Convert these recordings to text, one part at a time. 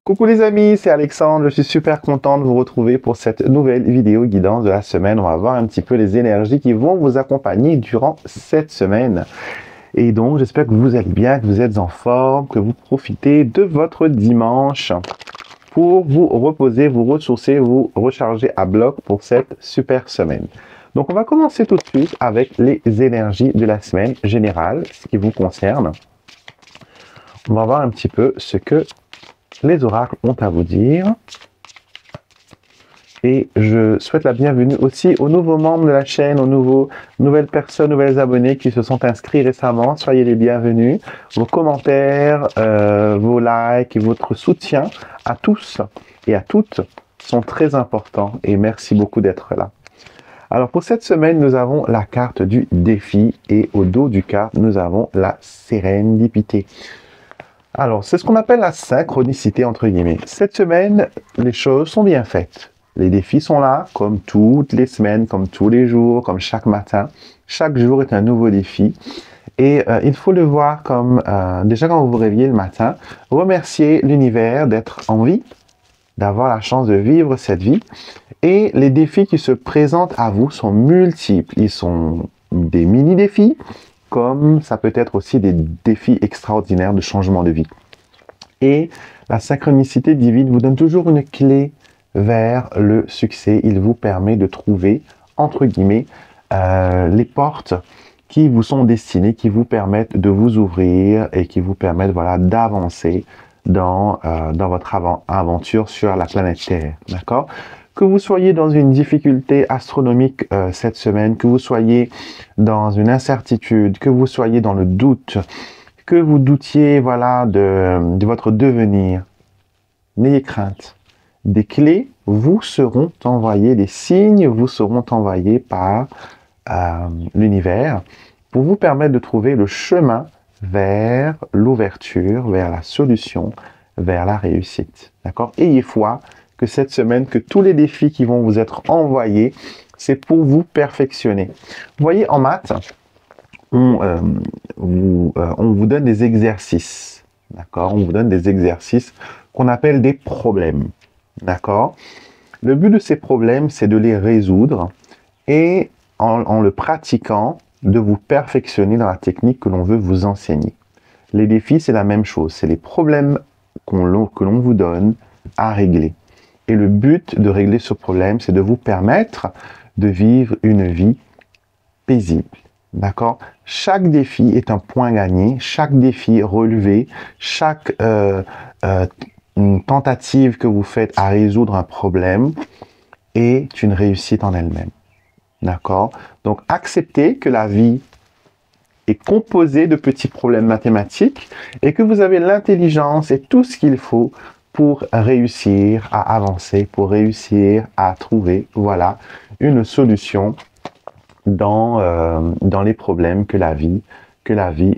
Coucou les amis, c'est Alexandre, je suis super content de vous retrouver pour cette nouvelle vidéo guidance de la semaine. On va voir un petit peu les énergies qui vont vous accompagner durant cette semaine. Et donc, j'espère que vous allez bien, que vous êtes en forme, que vous profitez de votre dimanche pour vous reposer, vous ressourcer, vous recharger à bloc pour cette super semaine. Donc, on va commencer tout de suite avec les énergies de la semaine générale, ce qui vous concerne. On va voir un petit peu ce que les oracles ont à vous dire. Et je souhaite la bienvenue aussi aux nouveaux membres de la chaîne, aux nouvelles personnes, nouvelles abonnés qui se sont inscrits récemment. Soyez les bienvenus. Vos commentaires, vos likes et votre soutien à tous et à toutes sont très importants. Et merci beaucoup d'être là. Alors pour cette semaine, nous avons la carte du défi et au dos du carte, nous avons la sérendipité. Alors, c'est ce qu'on appelle la synchronicité, entre guillemets. Cette semaine, les choses sont bien faites. Les défis sont là, comme toutes les semaines, comme tous les jours, comme chaque matin. Chaque jour est un nouveau défi. Et il faut le voir comme, déjà quand vous vous réveillez le matin, remercier l'univers d'être en vie, d'avoir la chance de vivre cette vie. Et les défis qui se présentent à vous sont multiples. Ils sont des mini-défis, comme ça peut être aussi des défis extraordinaires de changement de vie. Et la synchronicité divine vous donne toujours une clé vers le succès. Il vous permet de trouver, entre guillemets, les portes qui vous sont destinées, qui vous permettent de vous ouvrir et qui vous permettent voilà, d'avancer dans votre aventure sur la planète Terre. D'accord ? Que vous soyez dans une difficulté astronomique cette semaine, que vous soyez dans une incertitude, que vous soyez dans le doute, que vous doutiez voilà, de votre devenir, n'ayez crainte. Des clés vous seront envoyées, des signes vous seront envoyés par l'univers pour vous permettre de trouver le chemin vers l'ouverture, vers la solution, vers la réussite. D'accord ? Ayez foi que cette semaine, que tous les défis qui vont vous être envoyés, c'est pour vous perfectionner. Vous voyez, en maths, on vous donne des exercices. D'accord ? On vous donne des exercices qu'on appelle des problèmes. D'accord ? Le but de ces problèmes, c'est de les résoudre et en le pratiquant, de vous perfectionner dans la technique que l'on veut vous enseigner. Les défis, c'est la même chose. C'est les problèmes que l'on vous donne à régler. Et le but de régler ce problème, c'est de vous permettre de vivre une vie paisible. D'accord ? Chaque défi est un point gagné, chaque défi relevé, chaque tentative que vous faites à résoudre un problème est une réussite en elle-même. D'accord ? Donc, acceptez que la vie est composée de petits problèmes mathématiques et que vous avez l'intelligence et tout ce qu'il faut pour réussir à avancer, pour réussir à trouver, voilà, une solution dans les problèmes que la vie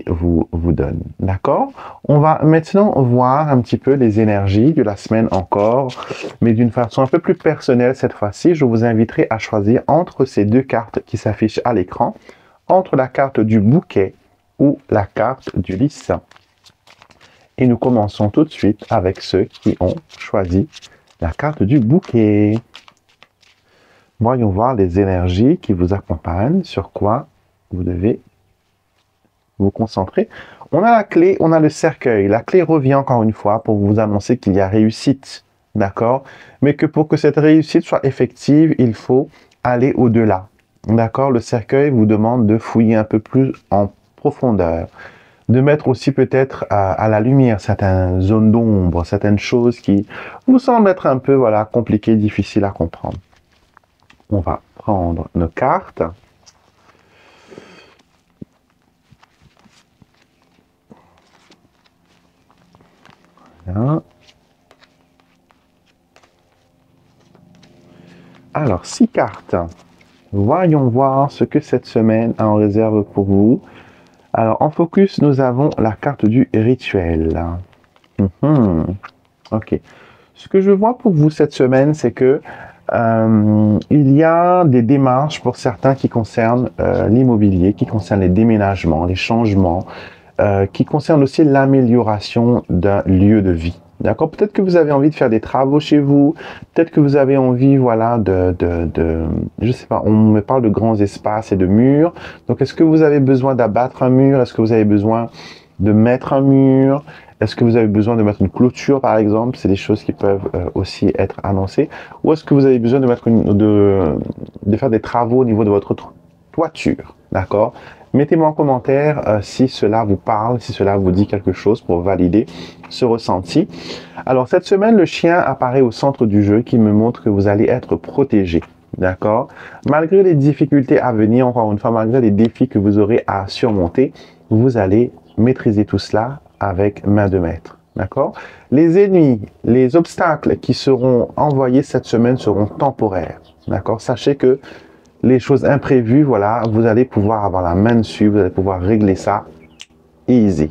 vous donne. D'accord ? On va maintenant voir un petit peu les énergies de la semaine encore, mais d'une façon un peu plus personnelle cette fois-ci. Je vous inviterai à choisir entre ces deux cartes qui s'affichent à l'écran, entre la carte du bouquet ou la carte du lys. Et nous commençons tout de suite avec ceux qui ont choisi la carte du bouquet. Voyons voir les énergies qui vous accompagnent, sur quoi vous devez vous concentrer. On a la clé, on a le cercueil. La clé revient encore une fois pour vous annoncer qu'il y a réussite, d'accord? Mais que pour que cette réussite soit effective, il faut aller au-delà, d'accord? Le cercueil vous demande de fouiller un peu plus en profondeur, de mettre aussi peut-être à la lumière certaines zones d'ombre, certaines choses qui vous semblent être un peu voilà, compliquées, difficiles à comprendre. On va prendre nos cartes. Voilà. Alors, 6 cartes. Voyons voir ce que cette semaine a en réserve pour vous. Alors, en focus, nous avons la carte du rituel. Ok. Ce que je vois pour vous cette semaine, c'est que il y a des démarches pour certains qui concernent l'immobilier, qui concernent les déménagements, les changements, qui concernent aussi l'amélioration d'un lieu de vie. D'accord? Peut-être que vous avez envie de faire des travaux chez vous. Peut-être que vous avez envie, voilà, je sais pas, on me parle de grands espaces et de murs. Donc, est-ce que vous avez besoin d'abattre un mur? Est-ce que vous avez besoin de mettre un mur? Est-ce que vous avez besoin de mettre une clôture, par exemple? C'est des choses qui peuvent aussi être annoncées. Ou est-ce que vous avez besoin de de faire des travaux au niveau de votre toiture? D'accord? Mettez-moi en commentaire si cela vous parle, si cela vous dit quelque chose pour valider ce ressenti. Alors, cette semaine, le chien apparaît au centre du jeu qui me montre que vous allez être protégé. D'accord? Malgré les difficultés à venir, encore une fois, malgré les défis que vous aurez à surmonter, vous allez maîtriser tout cela avec main de maître. D'accord? Les ennemis, les obstacles qui seront envoyés cette semaine seront temporaires. D'accord? Sachez que les choses imprévues, voilà, vous allez pouvoir avoir la main dessus, vous allez pouvoir régler ça easy.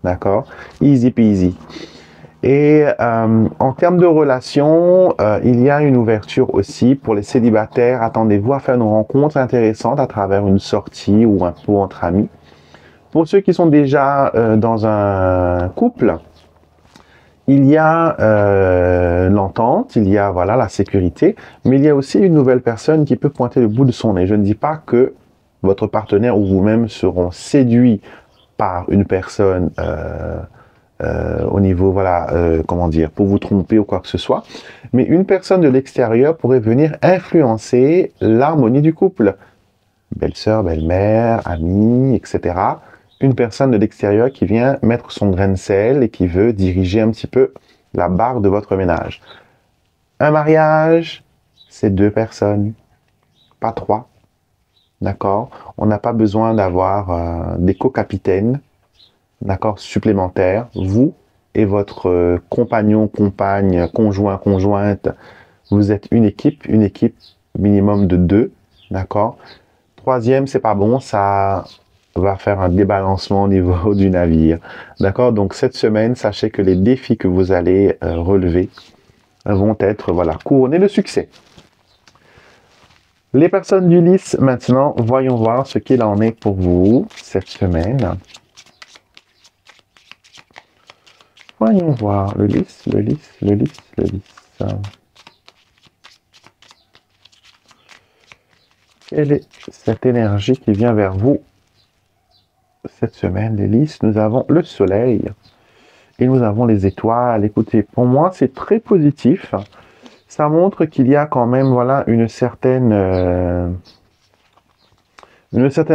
D'accord? Easy peasy. Et en termes de relations, il y a une ouverture aussi pour les célibataires. Attendez-vous à faire une rencontre intéressante à travers une sortie ou un pot entre amis. Pour ceux qui sont déjà dans un couple, il y a l'entente, il y a voilà la sécurité, mais il y a aussi une nouvelle personne qui peut pointer le bout de son nez. Je ne dis pas que votre partenaire ou vous-même seront séduits par une personne au niveau, voilà, comment dire, pour vous tromper ou quoi que ce soit, mais une personne de l'extérieur pourrait venir influencer l'harmonie du couple. Belle-sœur, belle-mère, amie, etc. Une personne de l'extérieur qui vient mettre son grain de sel et qui veut diriger un petit peu la barre de votre ménage. Un mariage, c'est 2 personnes, pas 3. D'accord? On n'a pas besoin d'avoir des co-capitaines, d'accord, supplémentaires. Vous et votre compagnon, compagne, conjoint, conjointe, vous êtes une équipe minimum de 2, d'accord? Troisième, c'est pas bon, ça va faire un débalancement au niveau du navire. D'accord? Donc, cette semaine, sachez que les défis que vous allez relever vont être, voilà, couronnés de succès. Les personnes du lys, maintenant, voyons voir ce qu'il en est pour vous cette semaine. Voyons voir le lys, le lys, le lys, le lys. Quelle est cette énergie qui vient vers vous cette semaine, les lys? Nous avons le soleil et nous avons les étoiles. Écoutez, pour moi, c'est très positif. Ça montre qu'il y a quand même, voilà, une certaine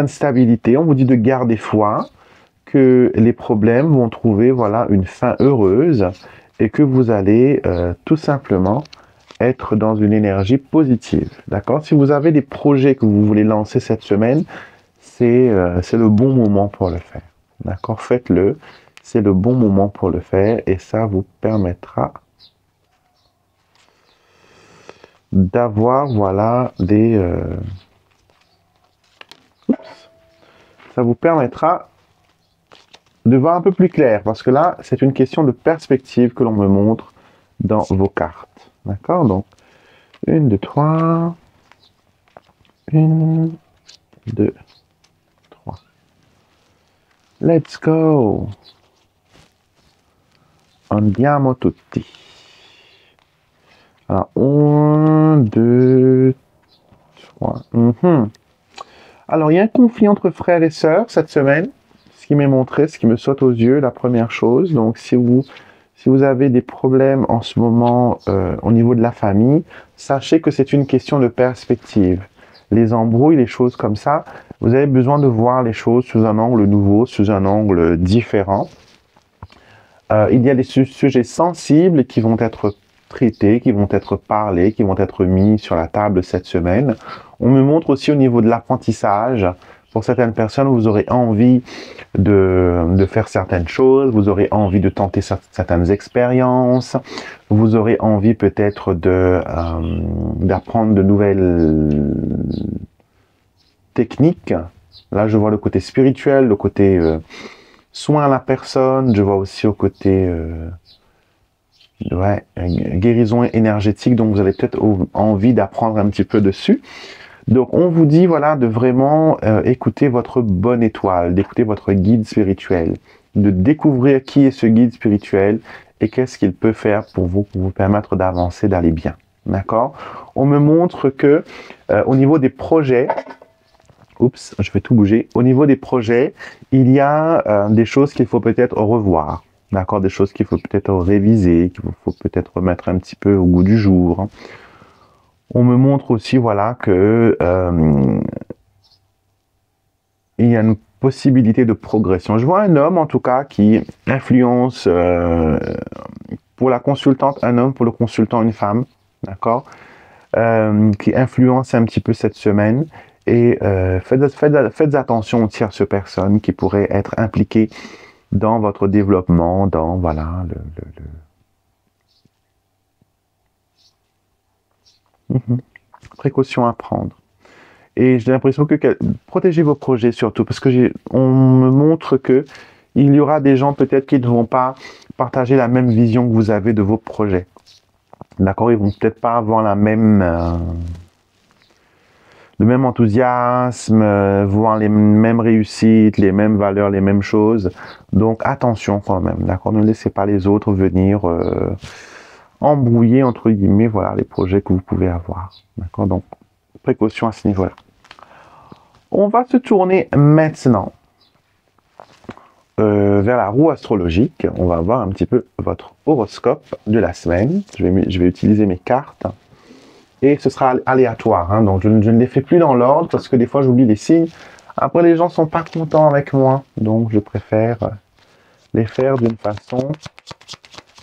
stabilité. On vous dit de garder foi, que les problèmes vont trouver, voilà, une fin heureuse et que vous allez tout simplement être dans une énergie positive. D'accord? Si vous avez des projets que vous voulez lancer cette semaine, c'est le bon moment pour le faire. D'accord? Faites-le. C'est le bon moment pour le faire et ça vous permettra d'avoir, voilà, ça vous permettra de voir un peu plus clair parce que là, c'est une question de perspective que l'on me montre dans vos cartes. D'accord? Donc, 1, 2, 3. 1, 2, 3. Let's go! Andiamo tutti. Alors, 1, 2, 3. Alors, il y a un conflit entre frères et sœurs cette semaine. Ce qui m'est montré, ce qui me saute aux yeux, la première chose. Donc, si vous avez des problèmes en ce moment au niveau de la famille, sachez que c'est une question de perspective. Les embrouilles, les choses comme ça, vous avez besoin de voir les choses sous un angle nouveau, sous un angle différent. Il y a des sujets sensibles qui vont être traités, qui vont être parlés, qui vont être mis sur la table cette semaine. On me montre aussi au niveau de l'apprentissage. Pour certaines personnes, vous aurez envie de faire certaines choses, vous aurez envie de tenter certaines expériences, vous aurez envie peut-être d'apprendre de nouvelles techniques. Là, je vois le côté spirituel, le côté soin à la personne, je vois aussi au côté guérison énergétique, donc vous avez peut-être envie d'apprendre un petit peu dessus. Donc, on vous dit, voilà, de vraiment écouter votre bonne étoile, d'écouter votre guide spirituel, de découvrir qui est ce guide spirituel et qu'est-ce qu'il peut faire pour vous permettre d'avancer, d'aller bien. D'accord? On me montre que au niveau des projets, oups, je vais tout bouger. Au niveau des projets, il y a des choses qu'il faut peut-être revoir. D'accord? Des choses qu'il faut peut-être réviser, qu'il faut peut-être remettre un petit peu au goût du jour. On me montre aussi, voilà, que il y a une possibilité de progression. Je vois un homme, en tout cas, qui influence, pour la consultante, un homme, pour le consultant, une femme, d'accord, qui influence un petit peu cette semaine. Et faites attention aux tierces personnes qui pourraient être impliquées dans votre développement, dans, voilà, précaution à prendre. Et j'ai l'impression que protégez vos projets surtout, parce que on me montre que il y aura des gens peut-être qui ne vont pas partager la même vision que vous avez de vos projets. D'accord? Ils vont peut-être pas avoir le même enthousiasme, voir les mêmes réussites, les mêmes valeurs, les mêmes choses. Donc attention quand même, d'accord? Ne laissez pas les autres venir embrouiller, entre guillemets, voilà, les projets que vous pouvez avoir. D'accord? Donc précaution à ce niveau-là. On va se tourner maintenant vers la roue astrologique. On va voir un petit peu votre horoscope de la semaine. Je vais utiliser mes cartes. Et ce sera aléatoire. Hein, donc je ne les fais plus dans l'ordre parce que des fois j'oublie les signes. Après les gens ne sont pas contents avec moi. Donc je préfère les faire d'une façon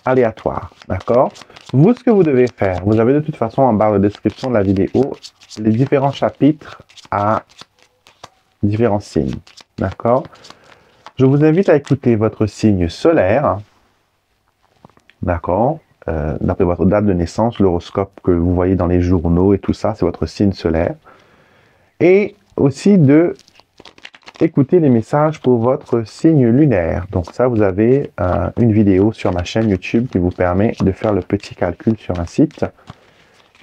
aléatoire. D'accord? Vous, ce que vous devez faire, vous avez de toute façon en barre de description de la vidéo les différents chapitres à différents signes. D'accord? Je vous invite à écouter votre signe solaire. D'accord? D'après votre date de naissance, l'horoscope que vous voyez dans les journaux et tout ça, c'est votre signe solaire. Et aussi de écouter les messages pour votre signe lunaire. Donc ça, vous avez une vidéo sur ma chaîne YouTube qui vous permet de faire le petit calcul sur un site.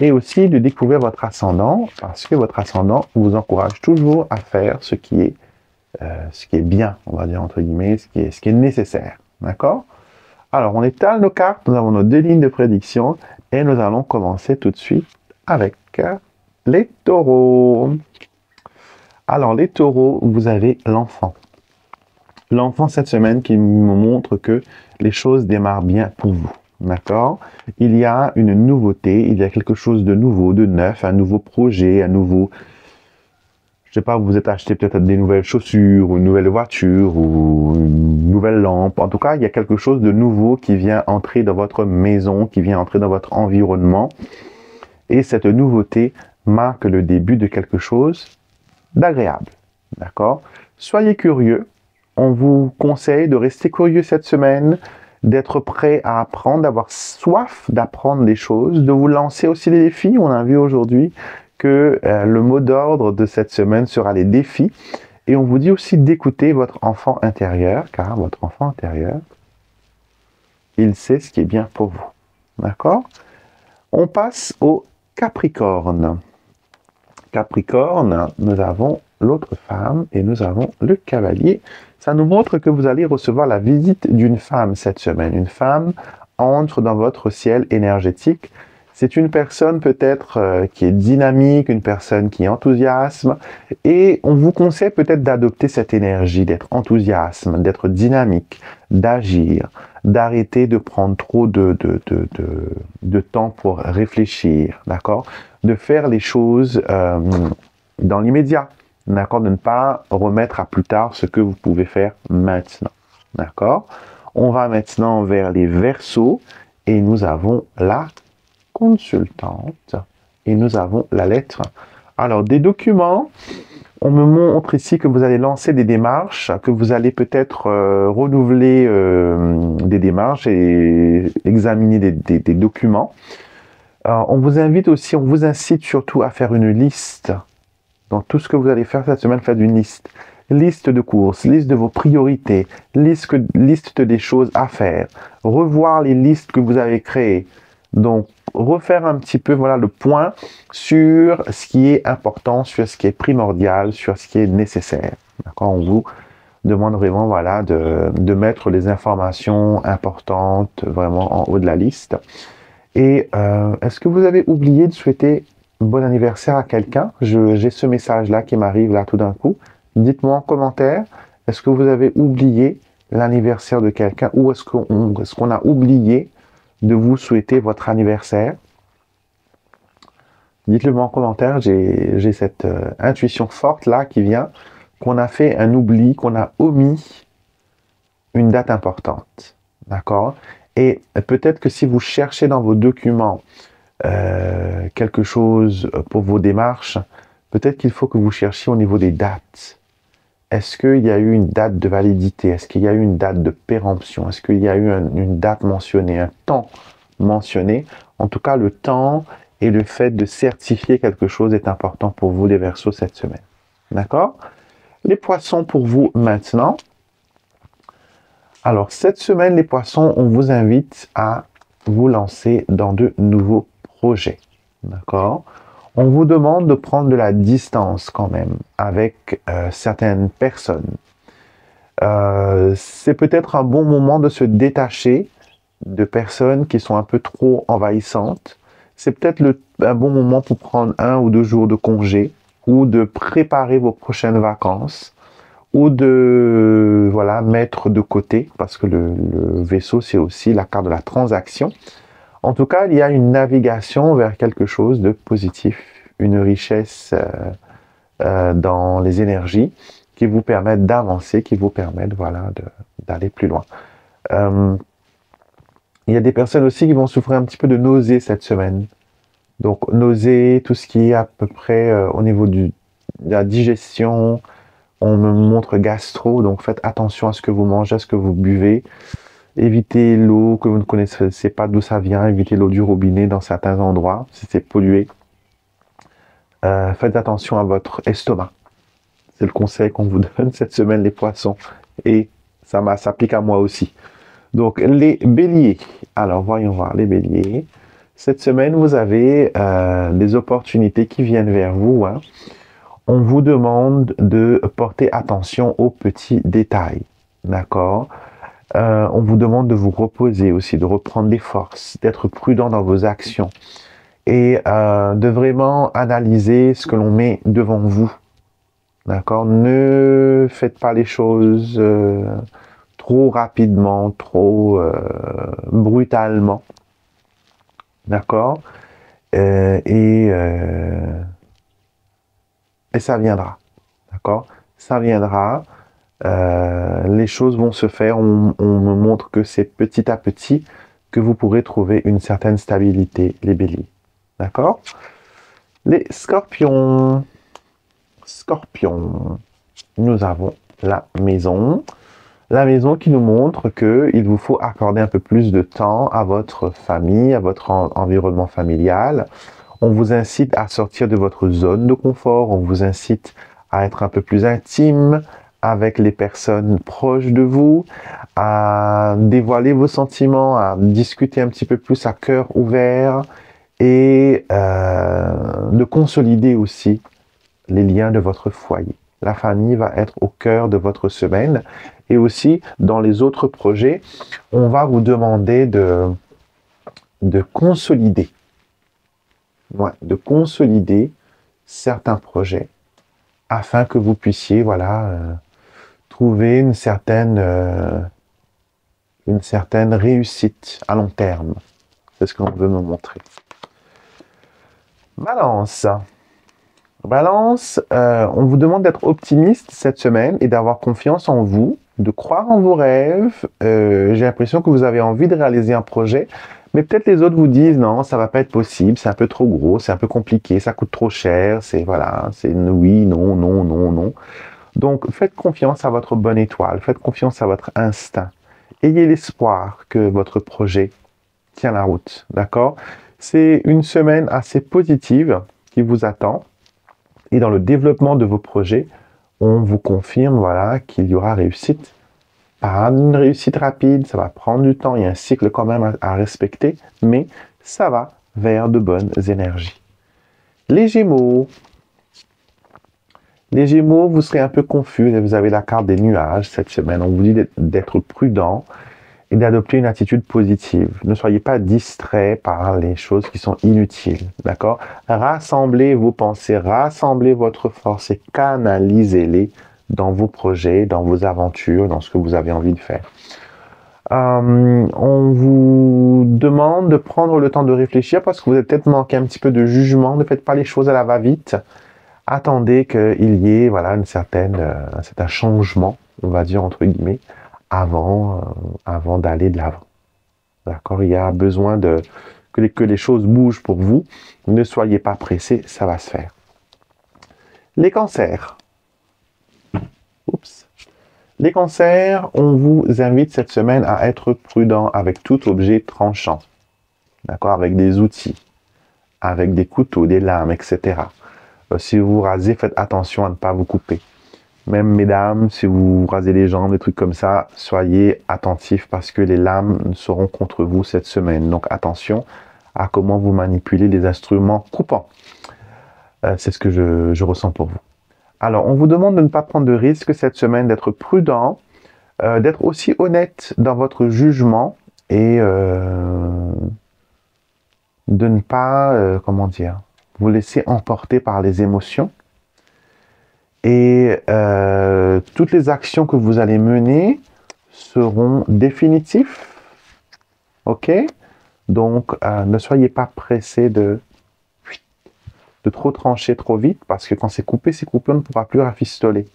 Et aussi de découvrir votre ascendant, parce que votre ascendant vous encourage toujours à faire ce qui est bien, on va dire entre guillemets, ce qui est nécessaire. D'accord? Alors, on étale nos cartes, nous avons nos 2 lignes de prédiction, et nous allons commencer tout de suite avec les taureaux. Alors, les taureaux, vous avez l'enfant. L'enfant cette semaine qui me montre que les choses démarrent bien pour vous. D'accord? Il y a une nouveauté, il y a quelque chose de nouveau, de neuf, un nouveau projet, un nouveau... Je sais pas, vous vous êtes acheté peut-être des nouvelles chaussures, ou une nouvelle voiture, ou une nouvelle lampe. En tout cas, il y a quelque chose de nouveau qui vient entrer dans votre maison, qui vient entrer dans votre environnement. Et cette nouveauté marque le début de quelque chose d'agréable. D'accord? Soyez curieux. On vous conseille de rester curieux cette semaine, d'être prêt à apprendre, d'avoir soif d'apprendre des choses, de vous lancer aussi des défis. On a vu aujourd'hui que le mot d'ordre de cette semaine sera les défis. Et on vous dit aussi d'écouter votre enfant intérieur, car votre enfant intérieur, il sait ce qui est bien pour vous. D'accord? On passe au Capricorne. Capricorne, nous avons l'autre femme et nous avons le cavalier. Ça nous montre que vous allez recevoir la visite d'une femme cette semaine. Une femme entre dans votre ciel énergétique. C'est une personne peut-être qui est dynamique, une personne qui est enthousiasme. Et on vous conseille peut-être d'adopter cette énergie, d'être enthousiasme, d'être dynamique, d'agir, d'arrêter de prendre trop de temps pour réfléchir, d'accord? De faire les choses dans l'immédiat, d'accord? De ne pas remettre à plus tard ce que vous pouvez faire maintenant, d'accord? On va maintenant vers les Verseaux et nous avons la consultante et nous avons la lettre. Alors, des documents, on me montre ici que vous allez lancer des démarches, que vous allez peut-être renouveler des démarches et examiner des documents. On vous invite aussi, on vous incite surtout à faire une liste. Dans tout ce que vous allez faire cette semaine, faites une liste. Liste de courses, liste de vos priorités, liste des choses à faire. Revoir les listes que vous avez créées. Donc, refaire un petit peu voilà, le point sur ce qui est important, sur ce qui est primordial, sur ce qui est nécessaire. D'accord? On vous demande vraiment voilà, de mettre les informations importantes vraiment en haut de la liste. Et est-ce que vous avez oublié de souhaiter bon anniversaire à quelqu'un? J'ai ce message-là qui m'arrive là tout d'un coup. Dites-moi en commentaire, est-ce que vous avez oublié l'anniversaire de quelqu'un ou est-ce qu'on a oublié de vous souhaiter votre anniversaire? Dites-le moi en commentaire, j'ai cette intuition forte là qui vient, qu'on a fait un oubli, qu'on a omis une date importante. D'accord? Et peut-être que si vous cherchez dans vos documents quelque chose pour vos démarches, peut-être qu'il faut que vous cherchiez au niveau des dates. Est-ce qu'il y a eu une date de validité? Est-ce qu'il y a eu une date de péremption? Est-ce qu'il y a eu une date mentionnée, un temps mentionné? En tout cas, le temps et le fait de certifier quelque chose est important pour vous, les Verseaux, cette semaine. D'accord? Les Poissons pour vous maintenant. Alors, cette semaine, les Poissons, on vous invite à vous lancer dans de nouveaux projets. D'accord? On vous demande de prendre de la distance quand même avec certaines personnes. C'est peut-être un bon moment de se détacher de personnes qui sont un peu trop envahissantes. C'est peut-être un bon moment pour prendre 1 ou 2 jours de congé ou de préparer vos prochaines vacances ou de voilà, mettre de côté, parce que le Vaisseau, c'est aussi la carte de la transaction. En tout cas, il y a une navigation vers quelque chose de positif, une richesse dans les énergies qui vous permettent d'avancer, qui vous permettent voilà, d'aller plus loin. Il y a des personnes aussi qui vont souffrir un petit peu de nausées cette semaine. Donc, nausées, tout ce qui est à peu près au niveau de la digestion, on me montre gastro, donc faites attention à ce que vous mangez, à ce que vous buvez. Évitez l'eau que vous ne connaissez pas d'où ça vient, évitez l'eau du robinet dans certains endroits, si c'est pollué. Faites attention à votre estomac. C'est le conseil qu'on vous donne cette semaine, les Poissons. Et ça s'applique à moi aussi. Donc, les Béliers. Alors, voyons voir, les Béliers. Cette semaine, vous avez des opportunités qui viennent vers vous. Hein. On vous demande de porter attention aux petits détails. D'accord? On vous demande de vous reposer aussi, de reprendre des forces, d'être prudent dans vos actions et de vraiment analyser ce que l'on met devant vous. D'accord? Ne faites pas les choses trop rapidement, trop brutalement. D'accord? Et ça viendra. D'accord? Ça viendra. Les choses vont se faire. On me montre que c'est petit à petit que vous pourrez trouver une certaine stabilité, les Béliers. D'accord? Les Scorpions. Scorpions. Nous avons la maison. La maison qui nous montre qu'il vous faut accorder un peu plus de temps à votre famille, à votre environnement familial. On vous incite à sortir de votre zone de confort. On vous incite à être un peu plus intime avec les personnes proches de vous, à dévoiler vos sentiments, à discuter un petit peu plus à cœur ouvert et de consolider aussi les liens de votre foyer. La famille va être au cœur de votre semaine et aussi dans les autres projets, on va vous demander de consolider, de consolider certains projets afin que vous puissiez voilà, trouver une certaine réussite à long terme. C'est ce qu'on veut me montrer. Balance. Balance, on vous demande d'être optimiste cette semaine et d'avoir confiance en vous, de croire en vos rêves. J'ai l'impression que vous avez envie de réaliser un projet, mais peut-être les autres vous disent non, ça va pas être possible, c'est un peu trop gros, c'est un peu compliqué, ça coûte trop cher, c'est voilà, c'est oui, non, non, non, non. Donc faites confiance à votre bonne étoile, faites confiance à votre instinct. Ayez l'espoir que votre projet tient la route, d'accord? C'est une semaine assez positive qui vous attend. Et dans le développement de vos projets, on vous confirme voilà, qu'il y aura réussite. Pas une réussite rapide, ça va prendre du temps, il y a un cycle quand même à respecter, mais ça va vers de bonnes énergies. Les Gémeaux. Les Gémeaux, vous serez un peu confus, vous avez la carte des nuages cette semaine. On vous dit d'être prudent et d'adopter une attitude positive. Ne soyez pas distrait par les choses qui sont inutiles, d'accord? Rassemblez vos pensées, rassemblez votre force et canalisez-les dans vos projets, dans vos aventures, dans ce que vous avez envie de faire. On vous demande de prendre le temps de réfléchir parce que vous avez peut-être manqué un petit peu de jugement. Ne faites pas les choses à la va-vite. Attendez qu'il y ait voilà, un certain changement, on va dire entre guillemets, avant d'aller de l'avant. D'accord? Il y a besoin que les choses bougent pour vous. Ne soyez pas pressés, ça va se faire. Les cancers. Oups. Les cancers, on vous invite cette semaine à être prudent avec tout objet tranchant. D'accord? Avec des outils, avec des couteaux, des lames, etc. Si vous rasez, faites attention à ne pas vous couper. Même mesdames, si vous rasez les jambes, des trucs comme ça, soyez attentifs parce que les lames seront contre vous cette semaine. Donc attention à comment vous manipulez les instruments coupants. C'est ce que je ressens pour vous. Alors, on vous demande de ne pas prendre de risques cette semaine, d'être prudent, d'être aussi honnête dans votre jugement et de ne pas, comment dire, vous laisser emporter par les émotions. Et toutes les actions que vous allez mener seront définitives. Ok? Donc, ne soyez pas pressé de trop trancher trop vite parce que quand c'est coupé, on ne pourra plus rafistoler.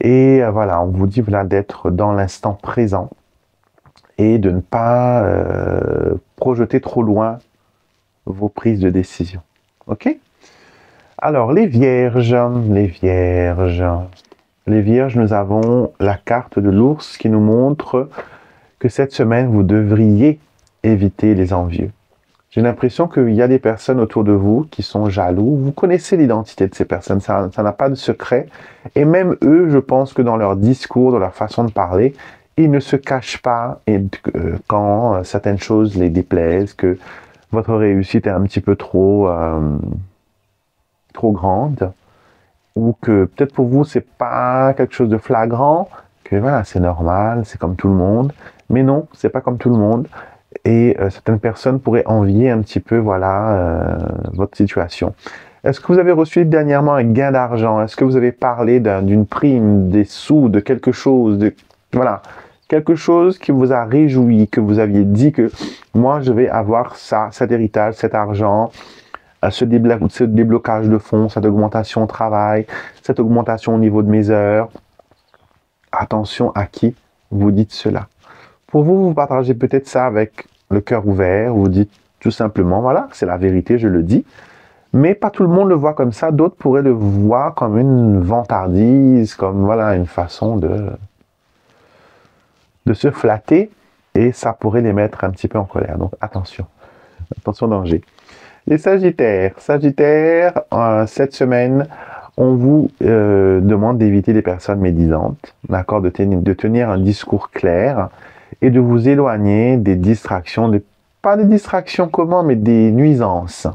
Et voilà, on vous dit voilà, d'être dans l'instant présent et de ne pas projeter trop loin vos prises de décision. Ok? Alors, les vierges, nous avons la carte de l'ours qui nous montre que cette semaine, vous devriez éviter les envieux. J'ai l'impression qu'il y a des personnes autour de vous qui sont jaloux. Vous connaissez l'identité de ces personnes, ça n'a pas de secret. Et même eux, je pense que dans leur discours, dans leur façon de parler, ils ne se cachent pas quand certaines choses les déplaisent, que votre réussite est un petit peu trop grande, ou que peut-être pour vous, c'est pas quelque chose de flagrant, que voilà, c'est normal, c'est comme tout le monde. Mais non, c'est pas comme tout le monde. Et certaines personnes pourraient envier un petit peu voilà, votre situation. Est-ce que vous avez reçu dernièrement un gain d'argent? Est-ce que vous avez parlé d'une prime, des sous, de quelque chose, voilà, quelque chose qui vous a réjoui, que vous aviez dit que moi je vais avoir ça, cet héritage, cet argent, ce déblocage de fonds, cette augmentation au travail, cette augmentation au niveau de mes heures. Attention à qui vous dites cela. Pour vous, vous partagez peut-être ça avec le cœur ouvert, vous dites tout simplement, voilà, c'est la vérité, je le dis. Mais pas tout le monde le voit comme ça, d'autres pourraient le voir comme une vantardise, comme voilà, une façon de se flatter, et ça pourrait les mettre un petit peu en colère. Donc attention, attention danger. Les Sagittaires, cette semaine, on vous demande d'éviter les personnes médisantes, d'accord, de tenir un discours clair, et de vous éloigner des distractions, pas des distractions communes, mais des nuisances.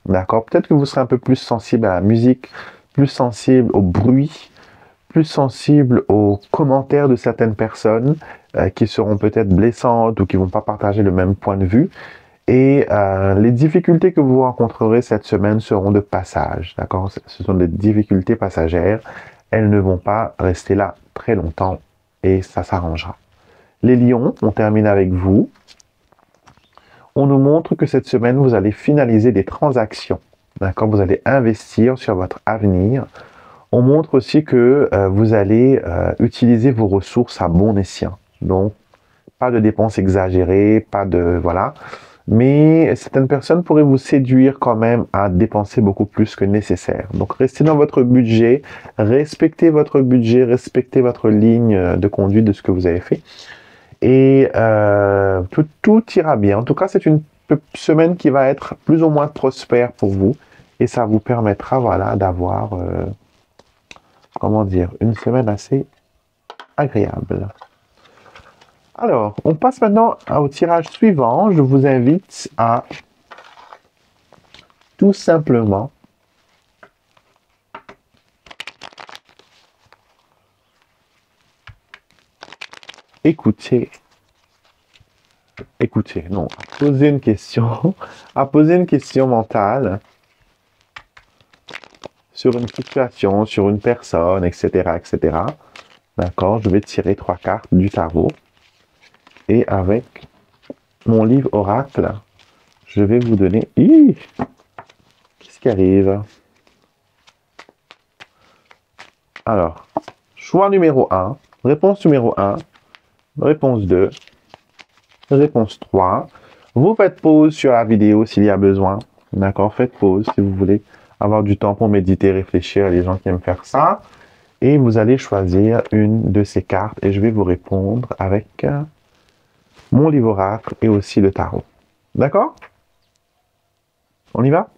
D'accord? Peut-être que vous serez un peu plus sensible à la musique, plus sensible au bruit, plus sensible aux commentaires de certaines personnes qui seront peut-être blessantes ou qui ne vont pas partager le même point de vue. Et les difficultés que vous rencontrerez cette semaine seront de passage. D'accord? Ce sont des difficultés passagères. Elles ne vont pas rester là très longtemps et ça s'arrangera. Les lions, on termine avec vous. On nous montre que cette semaine, vous allez finaliser des transactions. D'accord? Vous allez investir sur votre avenir. On montre aussi que vous allez utiliser vos ressources à bon escient. Donc, pas de dépenses exagérées, pas de... Voilà. Mais certaines personnes pourraient vous séduire quand même à dépenser beaucoup plus que nécessaire. Donc, restez dans votre budget, respectez votre budget, respectez votre ligne de conduite de ce que vous avez fait. Et tout ira bien. En tout cas, c'est une semaine qui va être plus ou moins prospère pour vous. Et ça vous permettra voilà, d'avoir, comment dire, une semaine assez agréable. Alors, on passe maintenant au tirage suivant. Je vous invite à tout simplement écouter, non, à poser une question, à poser une question mentale sur une situation, sur une personne, etc., etc. D'accord, je vais tirer 3 cartes du tarot. Et avec mon livre oracle, je vais vous donner... Qu'est-ce qui arrive? Alors, choix numéro 1, réponse numéro 1, réponse 2, réponse 3. Vous faites pause sur la vidéo s'il y a besoin. D'accord, faites pause si vous voulez avoir du temps pour méditer, réfléchir, les gens qui aiment faire ça. Et vous allez choisir une de ces cartes et je vais vous répondre avec mon livre oracle et aussi le tarot. D'accord? On y va?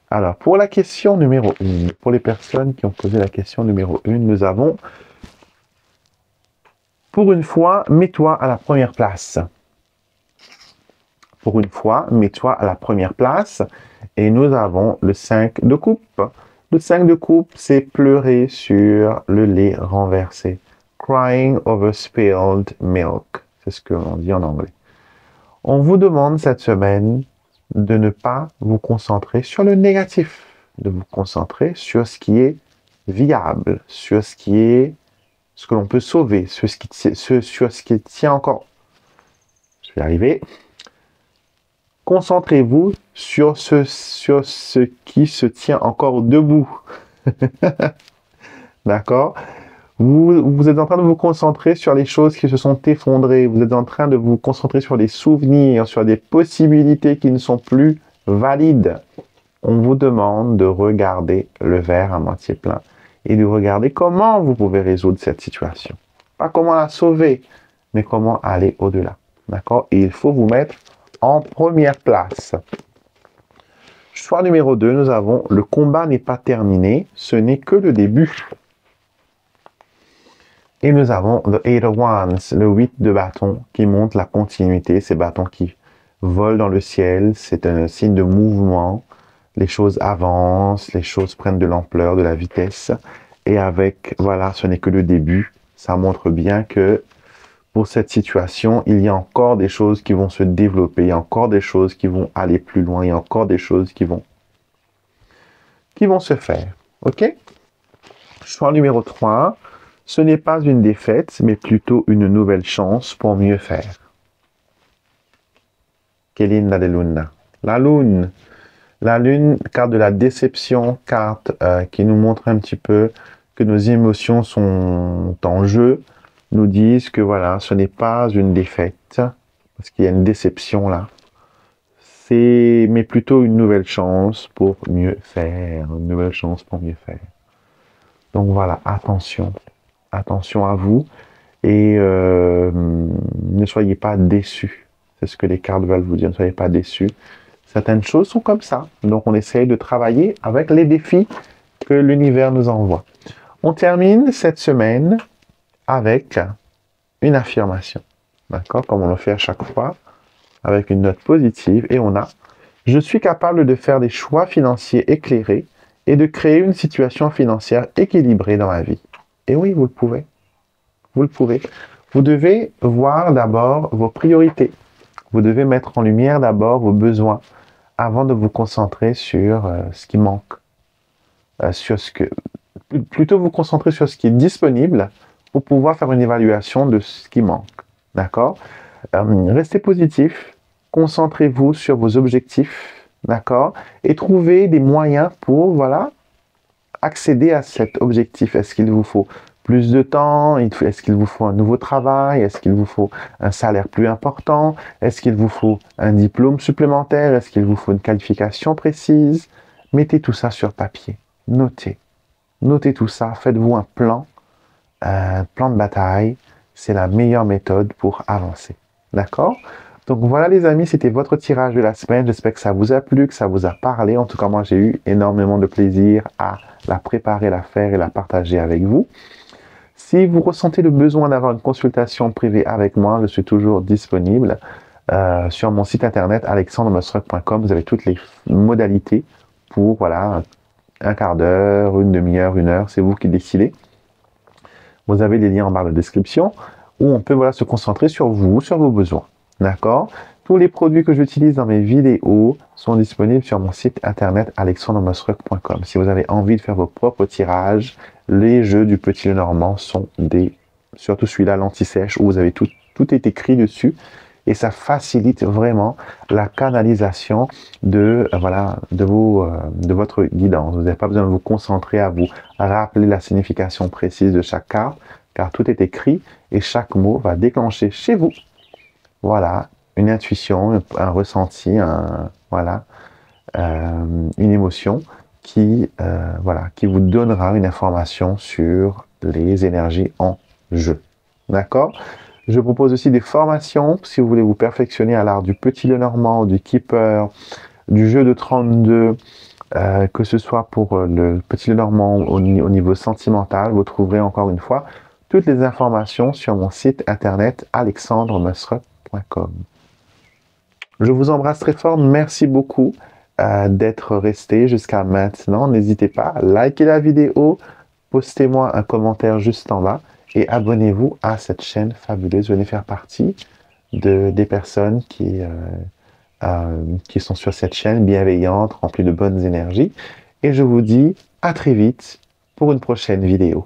Alors, pour la question numéro 1, pour les personnes qui ont posé la question numéro 1, nous avons, pour une fois, mets-toi à la première place. Pour une fois, mets-toi à la première place. Et nous avons le 5 de coupe. Le 5 de coupe, c'est pleurer sur le lait renversé. Crying over spilled milk. C'est ce que l'on dit en anglais. On vous demande cette semaine de ne pas vous concentrer sur le négatif, de vous concentrer sur ce qui est viable, sur ce que l'on peut sauver, sur ce qui tient encore. Je vais y arriver. Concentrez-vous sur ce qui se tient encore debout. D'accord? Vous êtes en train de vous concentrer sur les choses qui se sont effondrées. Vous êtes en train de vous concentrer sur des souvenirs, sur des possibilités qui ne sont plus valides. On vous demande de regarder le verre à moitié plein et de regarder comment vous pouvez résoudre cette situation. Pas comment la sauver, mais comment aller au-delà. D'accord? Et il faut vous mettre en première place. Choix numéro 2, nous avons le combat n'est pas terminé, ce n'est que le début. Et nous avons the 8 of Wands, le 8 de bâton qui montre la continuité, ces bâtons qui volent dans le ciel, c'est un signe de mouvement, les choses avancent, les choses prennent de l'ampleur, de la vitesse, et avec, voilà, ce n'est que le début, ça montre bien que pour cette situation, il y a encore des choses qui vont se développer, il y a encore des choses qui vont aller plus loin, il y a encore des choses qui vont se faire, ok? Choix numéro 3. Ce n'est pas une défaite, mais plutôt une nouvelle chance pour mieux faire. Quelle la de luna? La lune. La lune, carte de la déception, carte qui nous montre un petit peu que nos émotions sont en jeu, nous disent que voilà, ce n'est pas une défaite, parce qu'il y a une déception là. Mais plutôt une nouvelle chance pour mieux faire, une nouvelle chance pour mieux faire. Donc voilà, attention. Attention à vous et ne soyez pas déçus. C'est ce que les cartes veulent vous dire, ne soyez pas déçus. Certaines choses sont comme ça. Donc on essaye de travailler avec les défis que l'univers nous envoie. On termine cette semaine avec une affirmation. D'accord? Comme on le fait à chaque fois, avec une note positive. Et on a « Je suis capable de faire des choix financiers éclairés et de créer une situation financière équilibrée dans ma vie. » Et oui, vous le pouvez. Vous le pourrez. Vous devez voir d'abord vos priorités. Vous devez mettre en lumière d'abord vos besoins avant de vous concentrer sur ce qui manque. Plutôt vous concentrer sur ce qui est disponible pour pouvoir faire une évaluation de ce qui manque. D'accord? Restez positif. Concentrez-vous sur vos objectifs. D'accord? Et trouvez des moyens pour, voilà, accéder à cet objectif. Est-ce qu'il vous faut plus de temps? Est-ce qu'il vous faut un nouveau travail? Est-ce qu'il vous faut un salaire plus important? Est-ce qu'il vous faut un diplôme supplémentaire? Est-ce qu'il vous faut une qualification précise? Mettez tout ça sur papier. Notez. Notez tout ça. Faites-vous un plan de bataille. C'est la meilleure méthode pour avancer. D'accord? Donc voilà les amis, c'était votre tirage de la semaine. J'espère que ça vous a plu, que ça vous a parlé. En tout cas, moi j'ai eu énormément de plaisir à la préparer, la faire et la partager avec vous. Si vous ressentez le besoin d'avoir une consultation privée avec moi, je suis toujours disponible sur mon site internet alexandremusruck.com. Vous avez toutes les modalités pour voilà, un quart d'heure, une demi-heure, une heure, c'est vous qui décidez. Vous avez les liens en barre de description. où on peut voilà, se concentrer sur vous, sur vos besoins. D'accord? Tous les produits que j'utilise dans mes vidéos sont disponibles sur mon site internet alexandremosruck.com. Si vous avez envie de faire vos propres tirages, les jeux du Petit Lenormand sont surtout celui-là, l'anti-sèche, où vous avez tout est écrit dessus. Et ça facilite vraiment la canalisation de votre guidance. Vous n'avez pas besoin de vous concentrer à vous rappeler la signification précise de chaque carte, car tout est écrit et chaque mot va déclencher chez vous, voilà, une intuition, un ressenti, une émotion qui vous donnera une information sur les énergies en jeu. D'accord? Je propose aussi des formations, si vous voulez vous perfectionner à l'art du Petit Lenormand, du Keeper, du jeu de 32, que ce soit pour le Petit Lenormand au niveau sentimental. Vous trouverez encore une fois toutes les informations sur mon site internet alexandremosruck.com. Je vous embrasse très fort. Merci beaucoup d'être resté jusqu'à maintenant. N'hésitez pas à liker la vidéo, postez-moi un commentaire juste en bas et abonnez-vous à cette chaîne fabuleuse. Venez faire partie des personnes qui sont sur cette chaîne bienveillante, remplie de bonnes énergies. Et je vous dis à très vite pour une prochaine vidéo.